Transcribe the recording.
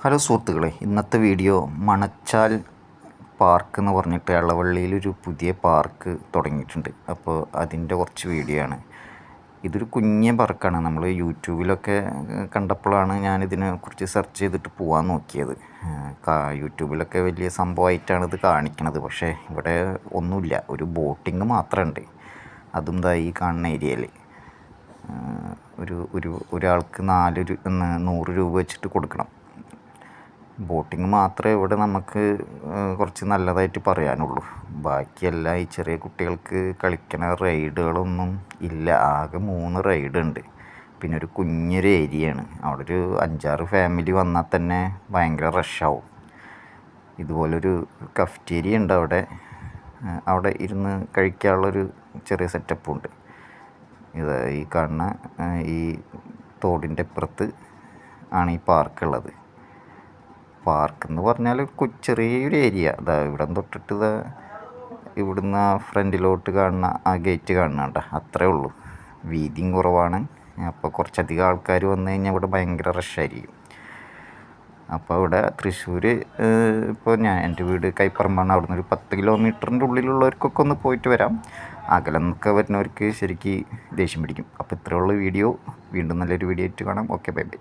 Hello സുഹൃത്തുക്കളെ, ഇന്നത്തെ video Manachal park എന്ന് പറഞ്ഞിട്ട് എളവള്ളിയിലൊരു പുതിയ പാർക്ക് തുടങ്ങിയിട്ടുണ്ട്. അപ്പോൾ അതിൻ്റെ കുറച്ച് വീഡിയോ ആണ്. ഇതൊരു കുഞ്ഞൻ പാർക്കാണ്. നമ്മൾ യൂട്യൂബിലൊക്കെ കണ്ടപ്പോഴാണ് ഞാനിതിനെക്കുറിച്ച് സെർച്ച് ചെയ്തിട്ട് പോകാൻ നോക്കിയത്. യൂട്യൂബിലൊക്കെ വലിയ സംഭവമായിട്ടാണ് ഇത് കാണിക്കണത്. പക്ഷേ ഇവിടെ ഒന്നുമില്ല, ഒരു ബോട്ടിങ് മാത്രമുണ്ട്. അതും ഈ കാണുന്ന ഏരിയയിൽ ഒരാൾക്ക് 100 രൂപ വെച്ചിട്ട് കൊടുക്കണം. ബോട്ടിങ് മാത്രമേ ഇവിടെ നമുക്ക് കുറച്ച് നല്ലതായിട്ട് പറയാനുള്ളൂ. ബാക്കിയെല്ലാം ഈ ചെറിയ കുട്ടികൾക്ക് കളിക്കണ റൈഡുകളൊന്നും ഇല്ല. ആകെ 3 റൈഡ് ഉണ്ട്. പിന്നെ ഒരു കുഞ്ഞൊരു ഏരിയയാണ്. അവിടെ ഒരു 5-6 ഫാമിലി വന്നാൽ തന്നെ ഭയങ്കര റഷാവും. ഇതുപോലൊരു കഫ്റ്റേരിയ ഉണ്ട് അവിടെ ഇരുന്ന് കഴിക്കാനുള്ളൊരു ചെറിയ സെറ്റപ്പുണ്ട്. ഈ കാണുന്ന ഈ തോടിൻ്റെ അപ്പുറത്ത് ആണ് ഈ പാർക്കുള്ളത്. പാർക്ക് എന്ന് പറഞ്ഞാൽ ചെറിയൊരു ഏരിയ. ഇവിടെ തൊട്ടിട്ട് ഇവിടുന്ന് ഫ്രണ്ടിലോട്ട് കാണുന്ന ആ ഗേറ്റ് കാണുന്നുണ്ട്, അത്രേ ഉള്ളൂ. വീതിയും കുറവാണ്. അപ്പോൾ കുറച്ചധികം ആൾക്കാർ വന്നു കഴിഞ്ഞാൽ ഇവിടെ ഭയങ്കര റഷായിരിക്കും. അപ്പോൾ ഇവിടെ തൃശ്ശൂർ ഇപ്പോൾ എൻ്റെ വീട് കൈപ്പറമ്പാണ്. അവിടെ നിന്ന് ഒരു 10 കിലോമീറ്ററിൻ്റെ ഉള്ളിലുള്ളവർക്കൊക്കെ ഒന്ന് പോയിട്ട് വരാം. അകലെന്നൊക്കെ വരുന്നവർക്ക് ശരിക്കും ദേഷ്യം പിടിക്കും. അപ്പോൾ ഇത്രയുള്ള വീഡിയോ. വീണ്ടും നല്ലൊരു വീഡിയോ ആയിട്ട് കാണാം. Okay, bye bye.